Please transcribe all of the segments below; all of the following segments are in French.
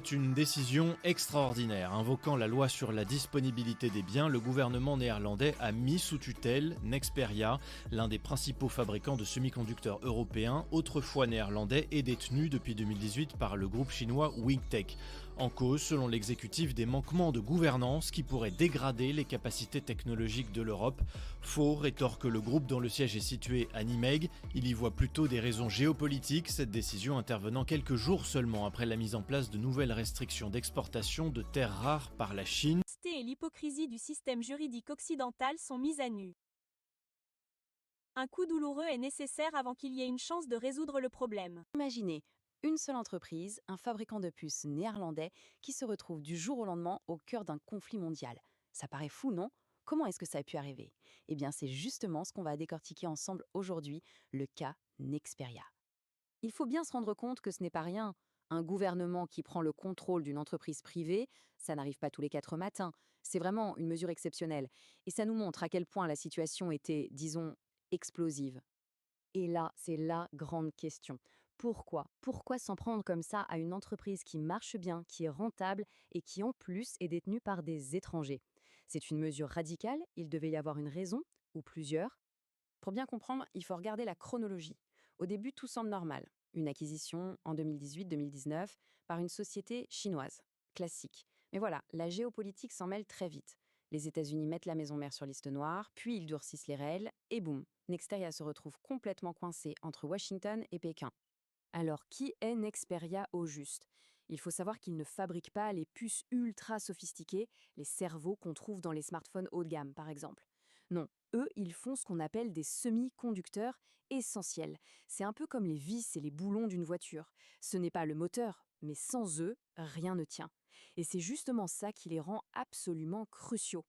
C'est une décision extraordinaire. Invoquant la loi sur la disponibilité des biens, le gouvernement néerlandais a mis sous tutelle Nexperia, l'un des principaux fabricants de semi-conducteurs européens, autrefois néerlandais et détenu depuis 2018 par le groupe chinois Wingtech. En cause, selon l'exécutif, des manquements de gouvernance qui pourraient dégrader les capacités technologiques de l'Europe. Faux, rétorque le groupe dont le siège est situé à Nimègue. Il y voit plutôt des raisons géopolitiques, cette décision intervenant quelques jours seulement après la mise en place de nouvelles restrictions d'exportation de terres rares par la Chine. Et l'hypocrisie du système juridique occidental sont mises à nu. Un coup douloureux est nécessaire avant qu'il y ait une chance de résoudre le problème. Imaginez une seule entreprise, un fabricant de puces néerlandais, qui se retrouve du jour au lendemain au cœur d'un conflit mondial. Ça paraît fou, non? Comment est-ce que ça a pu arriver? Eh bien, c'est justement ce qu'on va décortiquer ensemble aujourd'hui, le cas Nexperia. Il faut bien se rendre compte que ce n'est pas rien. Un gouvernement qui prend le contrôle d'une entreprise privée, ça n'arrive pas tous les 4 matins. C'est vraiment une mesure exceptionnelle. Et ça nous montre à quel point la situation était, disons, explosive. Et là, c'est la grande question. Pourquoi? Pourquoi s'en prendre comme ça à une entreprise qui marche bien, qui est rentable et qui en plus est détenue par des étrangers? C'est une mesure radicale, il devait y avoir une raison, ou plusieurs. Pour bien comprendre, il faut regarder la chronologie. Au début, tout semble normal. Une acquisition en 2018-2019 par une société chinoise. Classique. Mais voilà, la géopolitique s'en mêle très vite. Les États-Unis mettent la maison mère sur liste noire, puis ils durcissent les règles, et boum, Nexperia se retrouve complètement coincé entre Washington et Pékin. Alors, qui est Nexperia au juste? Il faut savoir qu'ils ne fabriquent pas les puces ultra sophistiquées, les cerveaux qu'on trouve dans les smartphones haut de gamme, par exemple. Non, eux, ils font ce qu'on appelle des semi-conducteurs essentiels. C'est un peu comme les vis et les boulons d'une voiture. Ce n'est pas le moteur, mais sans eux, rien ne tient. Et c'est justement ça qui les rend absolument cruciaux.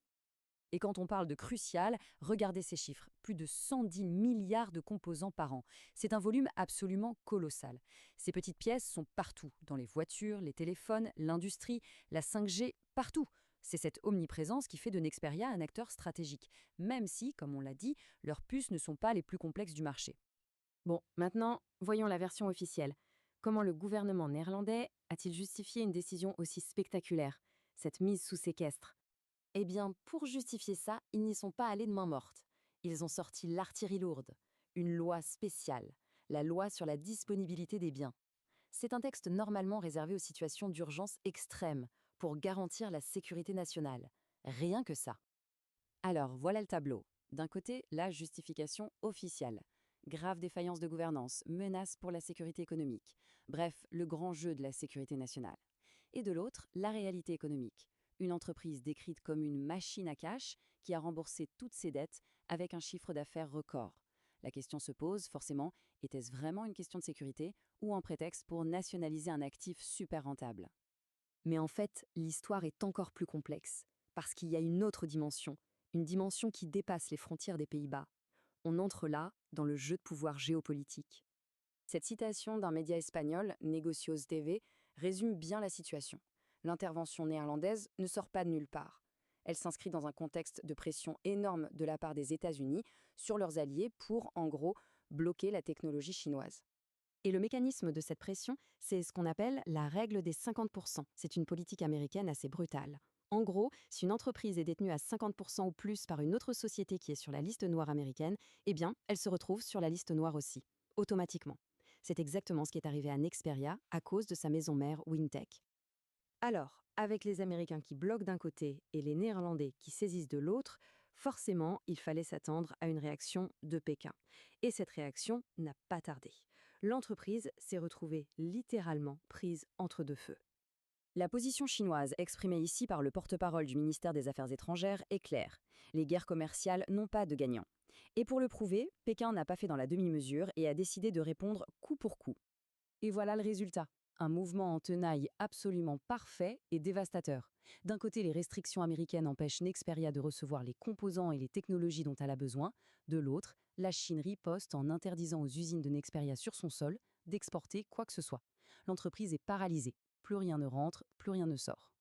Et quand on parle de crucial, regardez ces chiffres. Plus de 110 milliards de composants par an. C'est un volume absolument colossal. Ces petites pièces sont partout, dans les voitures, les téléphones, l'industrie, la 5G, partout. C'est cette omniprésence qui fait de Nexperia un acteur stratégique, même si, comme on l'a dit, leurs puces ne sont pas les plus complexes du marché. Bon, maintenant, voyons la version officielle. Comment le gouvernement néerlandais a-t-il justifié une décision aussi spectaculaire, cette mise sous séquestre? Eh bien, pour justifier ça, ils n'y sont pas allés de main morte. Ils ont sorti l'artillerie lourde, une loi spéciale, la loi sur la disponibilité des biens. C'est un texte normalement réservé aux situations d'urgence extrême, pour garantir la sécurité nationale. Rien que ça. Alors, voilà le tableau. D'un côté, la justification officielle. Grave défaillance de gouvernance, menace pour la sécurité économique. Bref, le grand jeu de la sécurité nationale. Et de l'autre, la réalité économique. Une entreprise décrite comme une machine à cash qui a remboursé toutes ses dettes avec un chiffre d'affaires record. La question se pose, forcément, était-ce vraiment une question de sécurité ou un prétexte pour nationaliser un actif super rentable? Mais en fait, l'histoire est encore plus complexe, parce qu'il y a une dimension qui dépasse les frontières des Pays-Bas. On entre là dans le jeu de pouvoir géopolitique. Cette citation d'un média espagnol, Negocios TV, résume bien la situation. L'intervention néerlandaise ne sort pas de nulle part. Elle s'inscrit dans un contexte de pression énorme de la part des États-Unis sur leurs alliés pour, en gros, bloquer la technologie chinoise. Et le mécanisme de cette pression, c'est ce qu'on appelle la règle des 50%. C'est une politique américaine assez brutale. En gros, si une entreprise est détenue à 50% ou plus par une autre société qui est sur la liste noire américaine, eh bien, elle se retrouve sur la liste noire aussi, automatiquement. C'est exactement ce qui est arrivé à Nexperia à cause de sa maison mère Wingtech. Alors, avec les Américains qui bloquent d'un côté et les Néerlandais qui saisissent de l'autre, forcément, il fallait s'attendre à une réaction de Pékin. Et cette réaction n'a pas tardé. L'entreprise s'est retrouvée littéralement prise entre deux feux. La position chinoise exprimée ici par le porte-parole du ministère des Affaires étrangères est claire. Les guerres commerciales n'ont pas de gagnant. Et pour le prouver, Pékin n'a pas fait dans la demi-mesure et a décidé de répondre coup pour coup. Et voilà le résultat. Un mouvement en tenaille absolument parfait et dévastateur. D'un côté, les restrictions américaines empêchent Nexperia de recevoir les composants et les technologies dont elle a besoin. De l'autre, la Chine riposte en interdisant aux usines de Nexperia sur son sol d'exporter quoi que ce soit. L'entreprise est paralysée. Plus rien ne rentre, plus rien ne sort.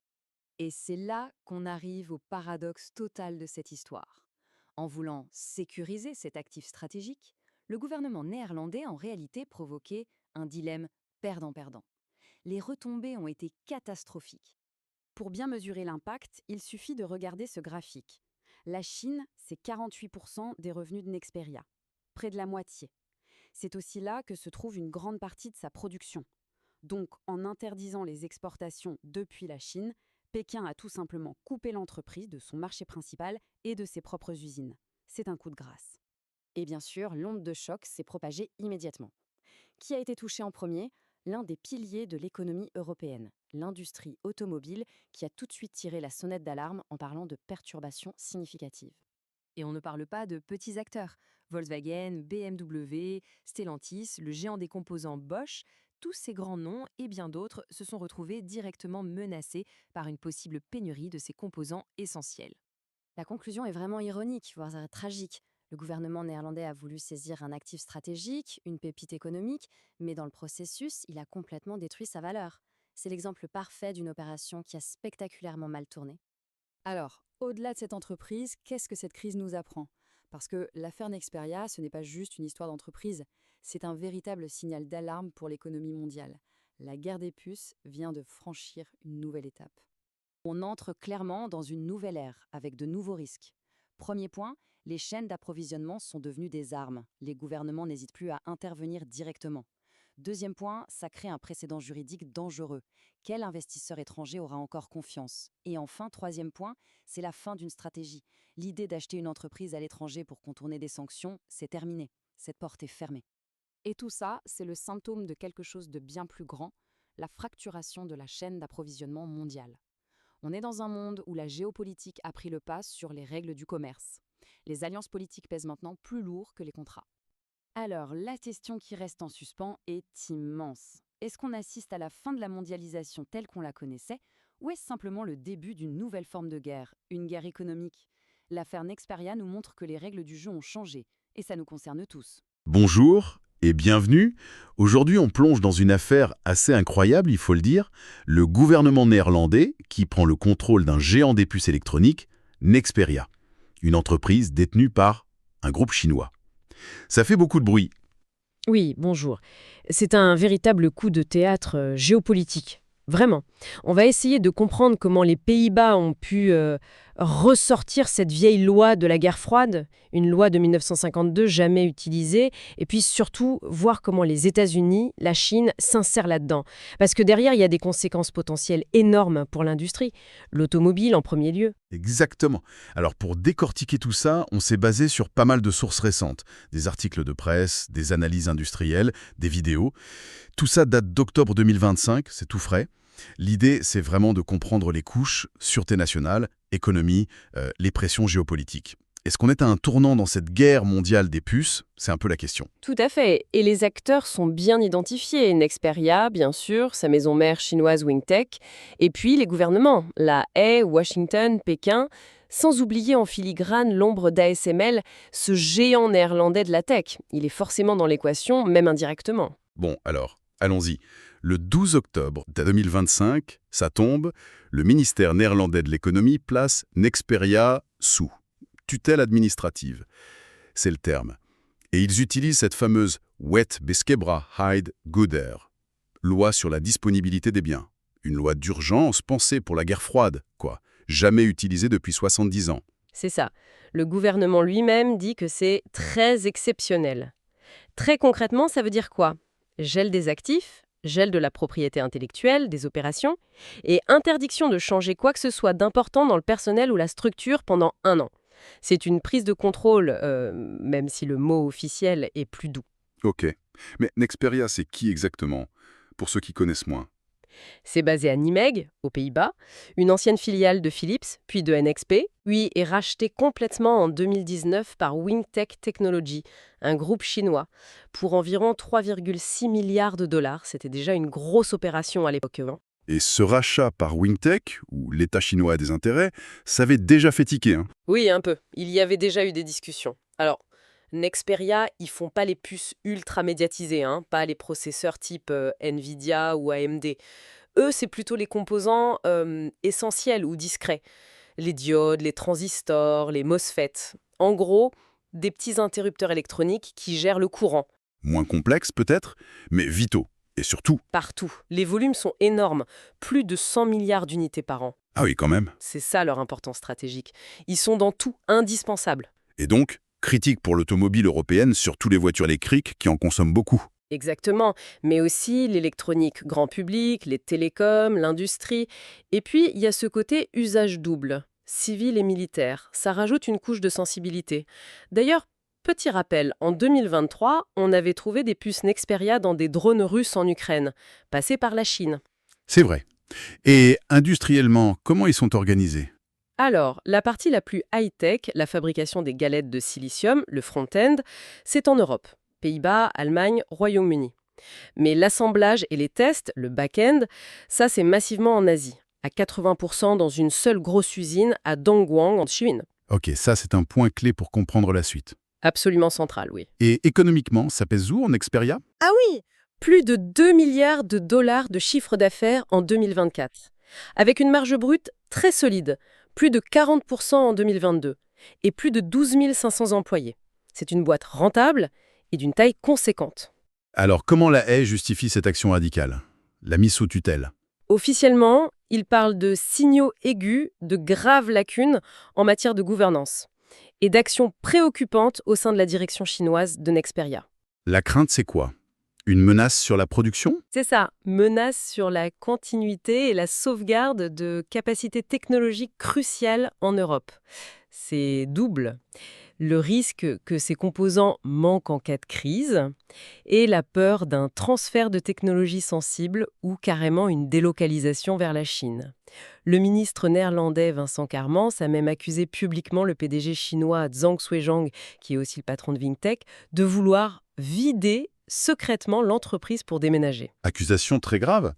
Et c'est là qu'on arrive au paradoxe total de cette histoire. En voulant sécuriser cet actif stratégique, le gouvernement néerlandais en réalité provoquait un dilemme perdant-perdant. les retombées ont été catastrophiques. Pour bien mesurer l'impact, il suffit de regarder ce graphique. La Chine, c'est 48% des revenus de Nexperia, près de la moitié. C'est aussi là que se trouve une grande partie de sa production. Donc, en interdisant les exportations depuis la Chine, Pékin a tout simplement coupé l'entreprise de son marché principal et de ses propres usines. C'est un coup de grâce. Et bien sûr, l'onde de choc s'est propagée immédiatement. Qui a été touché en premier? L'un des piliers de l'économie européenne, l'industrie automobile, qui a tout de suite tiré la sonnette d'alarme en parlant de perturbations significatives. Et on ne parle pas de petits acteurs. Volkswagen, BMW, Stellantis, le géant des composants Bosch, tous ces grands noms et bien d'autres se sont retrouvés directement menacés par une possible pénurie de ces composants essentiels. La conclusion est vraiment ironique, voire tragique. Le gouvernement néerlandais a voulu saisir un actif stratégique, une pépite économique, mais dans le processus, il a complètement détruit sa valeur. C'est l'exemple parfait d'une opération qui a spectaculairement mal tourné. Alors, au-delà de cette entreprise, qu'est-ce que cette crise nous apprend? Parce que l'affaire Nexperia, ce n'est pas juste une histoire d'entreprise, c'est un véritable signal d'alarme pour l'économie mondiale. La guerre des puces vient de franchir une nouvelle étape. On entre clairement dans une nouvelle ère, avec de nouveaux risques. Premier point, les chaînes d'approvisionnement sont devenues des armes. Les gouvernements n'hésitent plus à intervenir directement. Deuxième point, ça crée un précédent juridique dangereux. Quel investisseur étranger aura encore confiance? Et enfin, troisième point, c'est la fin d'une stratégie. L'idée d'acheter une entreprise à l'étranger pour contourner des sanctions, c'est terminé. Cette porte est fermée. Et tout ça, c'est le symptôme de quelque chose de bien plus grand, la fracturation de la chaîne d'approvisionnement mondiale. On est dans un monde où la géopolitique a pris le pas sur les règles du commerce. Les alliances politiques pèsent maintenant plus lourd que les contrats. Alors, la question qui reste en suspens est immense. Est-ce qu'on assiste à la fin de la mondialisation telle qu'on la connaissait, ou est-ce simplement le début d'une nouvelle forme de guerre, une guerre économique? L'affaire Nexperia nous montre que les règles du jeu ont changé, et ça nous concerne tous. Bonjour et bienvenue. Aujourd'hui, on plonge dans une affaire assez incroyable, il faut le dire. Le gouvernement néerlandais qui prend le contrôle d'un géant des puces électroniques, Nexperia, une entreprise détenue par un groupe chinois. Ça fait beaucoup de bruit. Oui, bonjour. C'est un véritable coup de théâtre géopolitique. Vraiment. On va essayer de comprendre comment les Pays-Bas ont pu ressortir cette vieille loi de la guerre froide, une loi de 1952 jamais utilisée, et puis surtout voir comment les États-Unis, la Chine s'insèrent là-dedans. Parce que derrière, il y a des conséquences potentielles énormes pour l'industrie, l'automobile en premier lieu. Exactement. Alors pour décortiquer tout ça, on s'est basé sur pas mal de sources récentes. Des articles de presse, des analyses industrielles, des vidéos. Tout ça date d'octobre 2025, c'est tout frais. L'idée, c'est vraiment de comprendre les couches, sûreté nationale, économie, les pressions géopolitiques. Est-ce qu'on est à un tournant dans cette guerre mondiale des puces? C'est un peu la question. Tout à fait. Et les acteurs sont bien identifiés. Nexperia, bien sûr, sa maison mère chinoise Wingtech, et puis les gouvernements, la Haye, Washington, Pékin, sans oublier en filigrane l'ombre d'ASML, ce géant néerlandais de la tech. Il est forcément dans l'équation, même indirectement. Bon, alors, allons-y. Le 12 octobre 2025, ça tombe, le ministère néerlandais de l'économie place Nexperia sous tutelle administrative. C'est le terme. Et ils utilisent cette fameuse Wet Beskebra Hide Goeder, loi sur la disponibilité des biens. Une loi d'urgence pensée pour la guerre froide, quoi. Jamais utilisée depuis 70 ans. C'est ça. Le gouvernement lui-même dit que c'est très exceptionnel. Très concrètement, ça veut dire quoi? Gel des actifs, gel de la propriété intellectuelle, des opérations, et interdiction de changer quoi que ce soit d'important dans le personnel ou la structure pendant 1 an. C'est une prise de contrôle, même si le mot officiel est plus doux. Ok. Mais Nexperia, c'est qui exactement? Pour ceux qui connaissent moins. C'est basé à Nijmegen, aux Pays-Bas, une ancienne filiale de Philips, puis de NXP, puis est racheté complètement en 2019 par Wingtech Technology, un groupe chinois, pour environ 3,6 milliards de dollars. C'était déjà une grosse opération à l'époque. Et ce rachat par Wingtech, où l'État chinois a des intérêts, ça avait déjà fait tiquer. Hein. Oui, un peu. Il y avait déjà eu des discussions. Alors, Nexperia, ils font pas les puces ultra médiatisées, pas les processeurs type Nvidia ou AMD. Eux, c'est plutôt les composants essentiels ou discrets. Les diodes, les transistors, les MOSFET. En gros, des petits interrupteurs électroniques qui gèrent le courant. Moins complexe peut-être, mais vitaux. Et surtout... Partout. Les volumes sont énormes, plus de 100 milliards d'unités par an. Ah oui, quand même. C'est ça leur importance stratégique. Ils sont dans tout, indispensables. Et donc, critique pour l'automobile européenne, surtout les voitures électriques qui en consomment beaucoup. Exactement, mais aussi l'électronique grand public, les télécoms, l'industrie. Et puis, il y a ce côté usage double, civil et militaire. Ça rajoute une couche de sensibilité. D'ailleurs, petit rappel, en 2023, on avait trouvé des puces Nexperia dans des drones russes en Ukraine, passés par la Chine. C'est vrai. Et industriellement, comment ils sont organisés? Alors, la partie la plus high-tech, la fabrication des galettes de silicium, le front-end, c'est en Europe. Pays-Bas, Allemagne, Royaume-Uni. Mais l'assemblage et les tests, le back-end, ça c'est massivement en Asie, à 80% dans une seule grosse usine à Dongguan en Chine. Ok, ça c'est un point clé pour comprendre la suite. Absolument central, oui. Et économiquement, ça pèse où en Nexperia? Ah oui, plus de 2 milliards de dollars de chiffre d'affaires en 2024, avec une marge brute très solide, plus de 40% en 2022, et plus de 12 500 employés. C'est une boîte rentable et d'une taille conséquente. Alors comment la haie justifie cette action radicale? La mise sous tutelle? Officiellement, il parle de signaux aigus, de graves lacunes en matière de gouvernance et d'actions préoccupantes au sein de la direction chinoise de Nexperia. La crainte, c'est quoi? Une menace sur la production? C'est ça, menace sur la continuité et la sauvegarde de capacités technologiques cruciales en Europe. C'est double. Le risque que ces composants manquent en cas de crise et la peur d'un transfert de technologies sensibles ou carrément une délocalisation vers la Chine. Le ministre néerlandais Vincent Carmans a même accusé publiquement le PDG chinois Zhang Xuezhang, qui est aussi le patron de Wingtech, de vouloir vider secrètement l'entreprise pour déménager. Accusation très grave.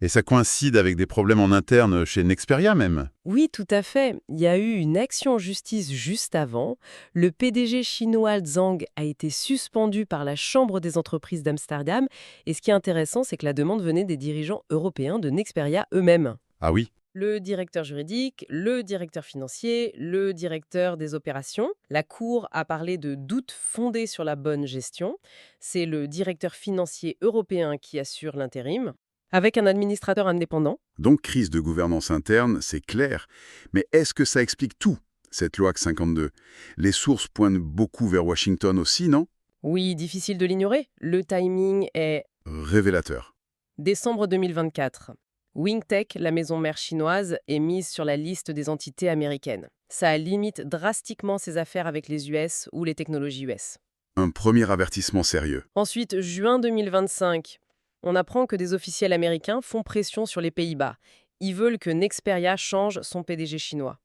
Et ça coïncide avec des problèmes en interne chez Nexperia même. Oui, tout à fait. Il y a eu une action en justice juste avant. Le PDG chinois Zhang a été suspendu par la Chambre des entreprises d'Amsterdam. Et ce qui est intéressant, c'est que la demande venait des dirigeants européens de Nexperia eux-mêmes. Ah oui? Le directeur juridique, le directeur financier, le directeur des opérations. La Cour a parlé de doutes fondés sur la bonne gestion. C'est le directeur financier européen qui assure l'intérim, avec un administrateur indépendant. Donc crise de gouvernance interne, c'est clair. Mais est-ce que ça explique tout, cette loi 52? Les sources pointent beaucoup vers Washington aussi, non? Oui, difficile de l'ignorer. Le timing est Révélateur. décembre 2024. Wingtech, la maison mère chinoise, est mise sur la liste des entités américaines. Ça limite drastiquement ses affaires avec les US ou les technologies US. Un premier avertissement sérieux. Ensuite, juin 2025, on apprend que des officiels américains font pression sur les Pays-Bas. Ils veulent que Nexperia change son PDG chinois,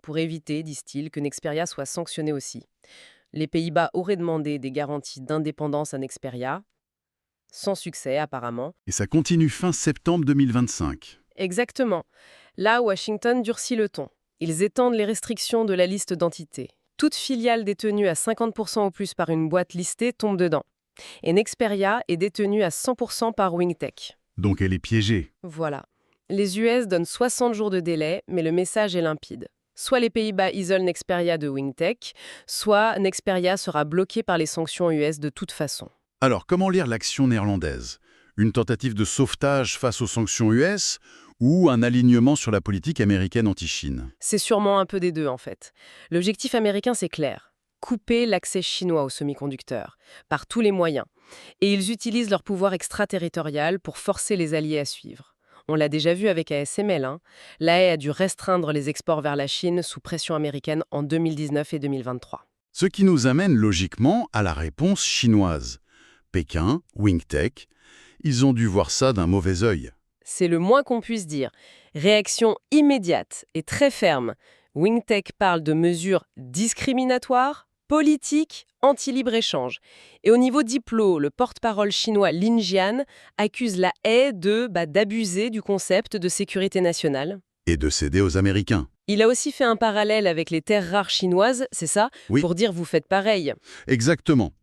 pour éviter, disent-ils, que Nexperia soit sanctionné aussi. Les Pays-Bas auraient demandé des garanties d'indépendance à Nexperia, sans succès apparemment. Et ça continue fin septembre 2025. Exactement. Là, Washington durcit le ton. Ils étendent les restrictions de la liste d'entités. Toute filiale détenue à 50% ou plus par une boîte listée tombe dedans. Et Nexperia est détenue à 100% par Wingtech. Donc elle est piégée. Voilà. Les US donnent 60 jours de délai, mais le message est limpide. Soit les Pays-Bas isolent Nexperia de Wingtech, soit Nexperia sera bloqué par les sanctions US de toute façon. Alors, comment lire l'action néerlandaise? Une tentative de sauvetage face aux sanctions US ou un alignement sur la politique américaine anti-Chine? C'est sûrement un peu des deux, en fait. L'objectif américain, c'est clair. Couper l'accès chinois aux semi-conducteurs, par tous les moyens. Et ils utilisent leur pouvoir extraterritorial pour forcer les alliés à suivre. On l'a déjà vu avec ASML. L'AE a dû restreindre les exports vers la Chine sous pression américaine en 2019 et 2023. Ce qui nous amène logiquement à la réponse chinoise. Pékin, Wingtech, ils ont dû voir ça d'un mauvais œil. C'est le moins qu'on puisse dire. Réaction immédiate et très ferme. Wingtech parle de mesures discriminatoires, politiques, anti-libre-échange. Et au niveau diplo, le porte-parole chinois Lin Jian accuse la haie d'abuser du concept de sécurité nationale. Et de céder aux Américains. Il a aussi fait un parallèle avec les terres rares chinoises, c'est ça? Oui. Pour dire vous faites pareil. Exactement.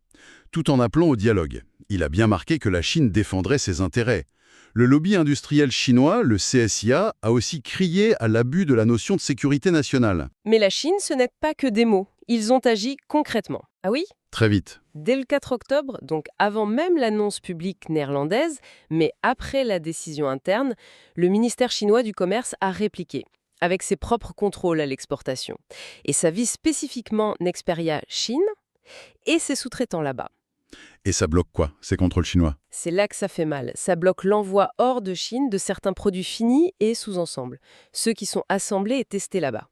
Tout en appelant au dialogue. Il a bien marqué que la Chine défendrait ses intérêts. Le lobby industriel chinois, le CSIA, a aussi crié à l'abus de la notion de sécurité nationale. Mais la Chine, ce n'est pas que des mots. Ils ont agi concrètement. Ah oui? Très vite. Dès le 4 octobre, donc avant même l'annonce publique néerlandaise, mais après la décision interne, le ministère chinois du Commerce a répliqué, avec ses propres contrôles à l'exportation. Et ça vise spécifiquement Nexperia Chine et ses sous-traitants là-bas. Et ça bloque quoi, ces contrôles chinois? C'est là que ça fait mal. Ça bloque l'envoi hors de Chine de certains produits finis et sous-ensembles, ceux qui sont assemblés et testés là-bas.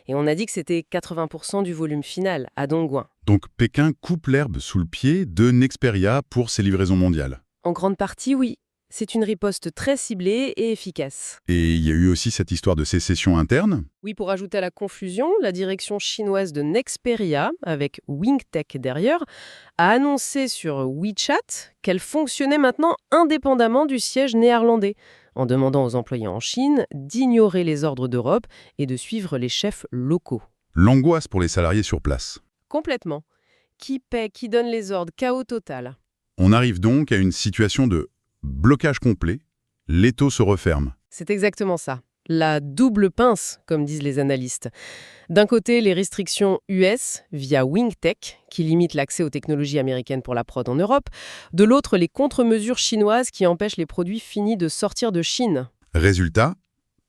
Et on a dit que c'était 80% du volume final, à Dongguan. Donc Pékin coupe l'herbe sous le pied de Nexperia pour ses livraisons mondiales. En grande partie, oui. C'est une riposte très ciblée et efficace. Et il y a eu aussi cette histoire de sécession interne. Oui, pour ajouter à la confusion, la direction chinoise de Nexperia, avec WingTech derrière, a annoncé sur WeChat qu'elle fonctionnait maintenant indépendamment du siège néerlandais, en demandant aux employés en Chine d'ignorer les ordres d'Europe et de suivre les chefs locaux. L'angoisse pour les salariés sur place. Complètement. Qui paie, qui donne les ordres, chaos total. On arrive donc à une situation de blocage complet, l'étau se referme. C'est exactement ça. La double pince, comme disent les analystes. D'un côté, les restrictions US via WingTech, qui limitent l'accès aux technologies américaines pour la prod en Europe. De l'autre, les contre-mesures chinoises qui empêchent les produits finis de sortir de Chine. Résultat,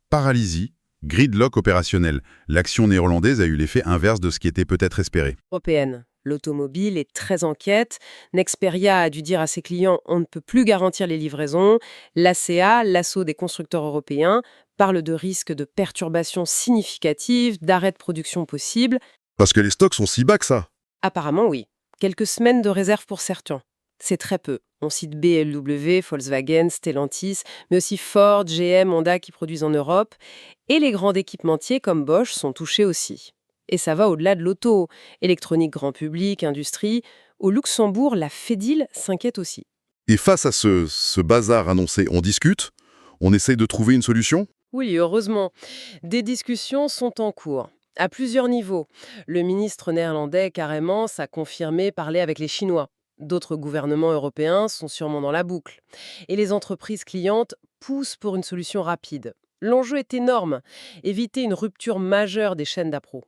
paralysie, gridlock opérationnel. L'action néerlandaise a eu l'effet inverse de ce qui était peut-être espéré. Européenne. L'automobile est très en quête. Nexperia a dû dire à ses clients « on ne peut plus garantir les livraisons ». L'ACA, l'assaut des constructeurs européens, parle de risques de perturbations significatives, d'arrêt de production possible. Parce que les stocks sont si bas que ça. Apparemment, oui. Quelques semaines de réserve pour certains. C'est très peu. On cite BMW, Volkswagen, Stellantis, mais aussi Ford, GM, Honda qui produisent en Europe. Et les grands équipementiers comme Bosch sont touchés aussi. Et ça va au-delà de l'auto. Électronique grand public, industrie. Au Luxembourg, la FEDIL s'inquiète aussi. Et face à ce bazar annoncé, on discute, on essaye de trouver une solution. Oui, heureusement. Des discussions sont en cours. À plusieurs niveaux. Le ministre néerlandais, carrément, s'est confirmé parler avec les Chinois. D'autres gouvernements européens sont sûrement dans la boucle. Et les entreprises clientes poussent pour une solution rapide. L'enjeu est énorme. Éviter une rupture majeure des chaînes d'appro.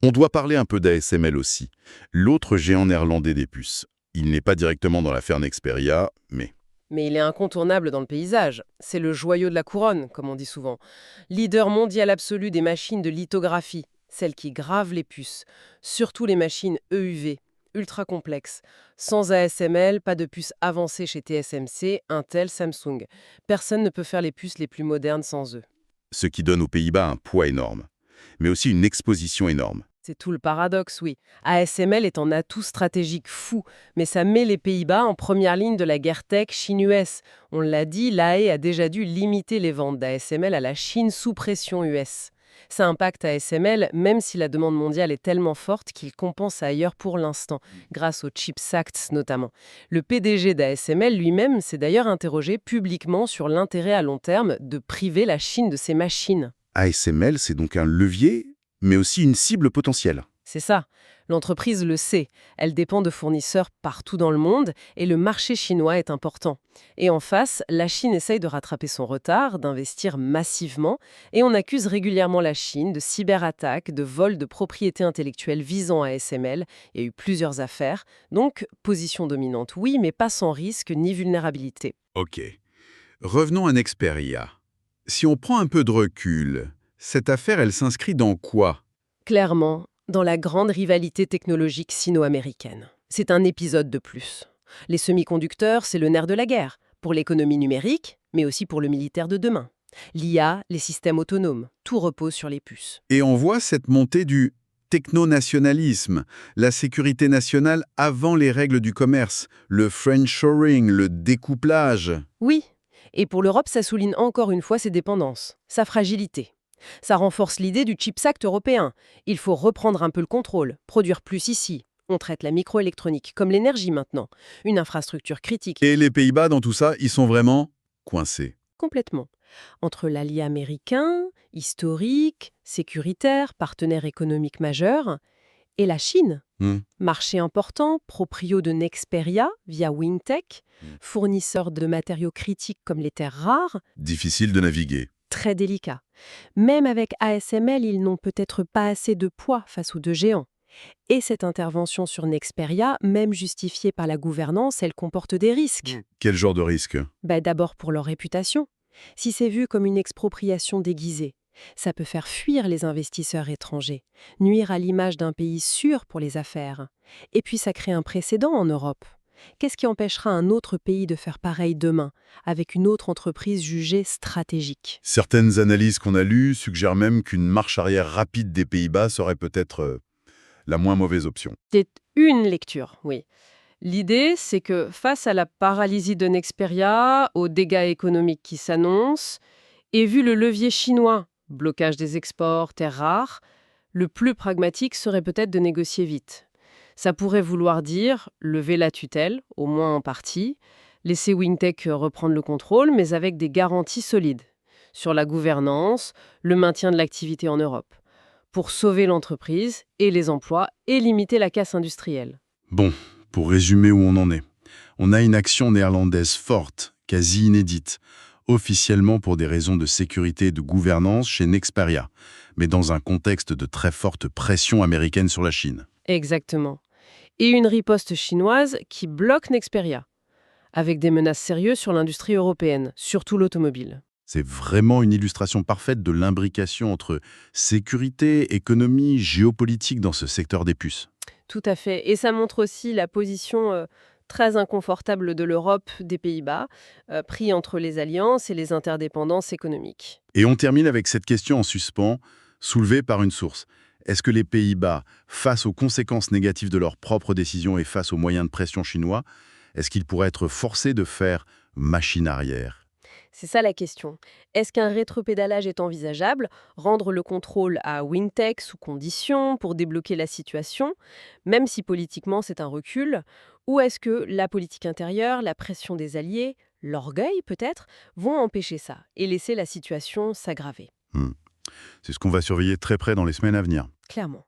On doit parler un peu d'ASML aussi, l'autre géant néerlandais des puces. Il n'est pas directement dans l'affaire Nexperia, mais... Mais il est incontournable dans le paysage. C'est le joyau de la couronne, comme on dit souvent. Leader mondial absolu des machines de lithographie, celles qui gravent les puces. Surtout les machines EUV, ultra complexes. Sans ASML, pas de puces avancées chez TSMC, Intel, Samsung. Personne ne peut faire les puces les plus modernes sans eux. Ce qui donne aux Pays-Bas un poids énorme, mais aussi une exposition énorme. C'est tout le paradoxe, oui. ASML est un atout stratégique fou, mais ça met les Pays-Bas en première ligne de la guerre tech Chine-US. On l'a dit, l'AE a déjà dû limiter les ventes d'ASML à la Chine sous pression US. Ça impacte ASML, même si la demande mondiale est tellement forte qu'il compense ailleurs pour l'instant, grâce aux Chips Acts notamment. Le PDG d'ASML lui-même s'est d'ailleurs interrogé publiquement sur l'intérêt à long terme de priver la Chine de ses machines. ASML, c'est donc un levier, mais aussi une cible potentielle. C'est ça. L'entreprise le sait. Elle dépend de fournisseurs partout dans le monde et le marché chinois est important. Et en face, la Chine essaye de rattraper son retard, d'investir massivement et on accuse régulièrement la Chine de cyberattaques, de vols de propriété intellectuelle visant ASML. Il y a eu plusieurs affaires. Donc, position dominante, oui, mais pas sans risque ni vulnérabilité. Ok. Revenons à Nexperia. Si on prend un peu de recul, cette affaire, elle s'inscrit dans quoi? Clairement, dans la grande rivalité technologique sino-américaine. C'est un épisode de plus. Les semi-conducteurs, c'est le nerf de la guerre, pour l'économie numérique, mais aussi pour le militaire de demain. L'IA, les systèmes autonomes, tout repose sur les puces. Et on voit cette montée du techno-nationalisme, la sécurité nationale avant les règles du commerce, le friendshoring, le découplage. Oui, et pour l'Europe, ça souligne encore une fois ses dépendances, sa fragilité. Ça renforce l'idée du Chips Act européen. Il faut reprendre un peu le contrôle, produire plus ici. On traite la microélectronique comme l'énergie maintenant, une infrastructure critique. Et les Pays-Bas, dans tout ça, ils sont vraiment coincés. Complètement. Entre l'allié américain, historique, sécuritaire, partenaire économique majeur, et la Chine, marché important, proprio de Nexperia via WingTech, fournisseur de matériaux critiques comme les terres rares. Difficile de naviguer. Très délicat. Même avec ASML, ils n'ont peut-être pas assez de poids face aux deux géants. Et cette intervention sur Nexperia, même justifiée par la gouvernance, elle comporte des risques. Quel genre de risque? D'abord pour leur réputation. Si c'est vu comme une expropriation déguisée, ça peut faire fuir les investisseurs étrangers, nuire à l'image d'un pays sûr pour les affaires. Et puis ça crée un précédent en Europe. Qu'est-ce qui empêchera un autre pays de faire pareil demain, avec une autre entreprise jugée stratégique? Certaines analyses qu'on a lues suggèrent même qu'une marche arrière rapide des Pays-Bas serait peut-être la moins mauvaise option. C'est une lecture, oui. L'idée, c'est que face à la paralysie de Nexperia, aux dégâts économiques qui s'annoncent, et vu le levier chinois, blocage des exports, terres rares, le plus pragmatique serait peut-être de négocier vite. Ça pourrait vouloir dire lever la tutelle, au moins en partie, laisser Wingtech reprendre le contrôle, mais avec des garanties solides sur la gouvernance, le maintien de l'activité en Europe, pour sauver l'entreprise et les emplois et limiter la casse industrielle. Bon, pour résumer où on en est, on a une action néerlandaise forte, quasi inédite, officiellement pour des raisons de sécurité et de gouvernance chez Nexperia, mais dans un contexte de très forte pression américaine sur la Chine. Exactement. Et une riposte chinoise qui bloque Nexperia, avec des menaces sérieuses sur l'industrie européenne, surtout l'automobile. C'est vraiment une illustration parfaite de l'imbrication entre sécurité, économie, géopolitique dans ce secteur des puces. Tout à fait. Et ça montre aussi la position très inconfortable de l'Europe, des Pays-Bas, pris entre les alliances et les interdépendances économiques. Et on termine avec cette question en suspens, soulevée par une source. Est-ce que les Pays-Bas, face aux conséquences négatives de leurs propres décisions et face aux moyens de pression chinois, est-ce qu'ils pourraient être forcés de faire machine arrière? C'est ça la question. Est-ce qu'un rétropédalage est envisageable? Rendre le contrôle à Wingtech sous condition pour débloquer la situation, même si politiquement c'est un recul? Ou est-ce que la politique intérieure, la pression des alliés, l'orgueil peut-être, vont empêcher ça et laisser la situation s'aggraver? C'est ce qu'on va surveiller très près dans les semaines à venir. Clairement.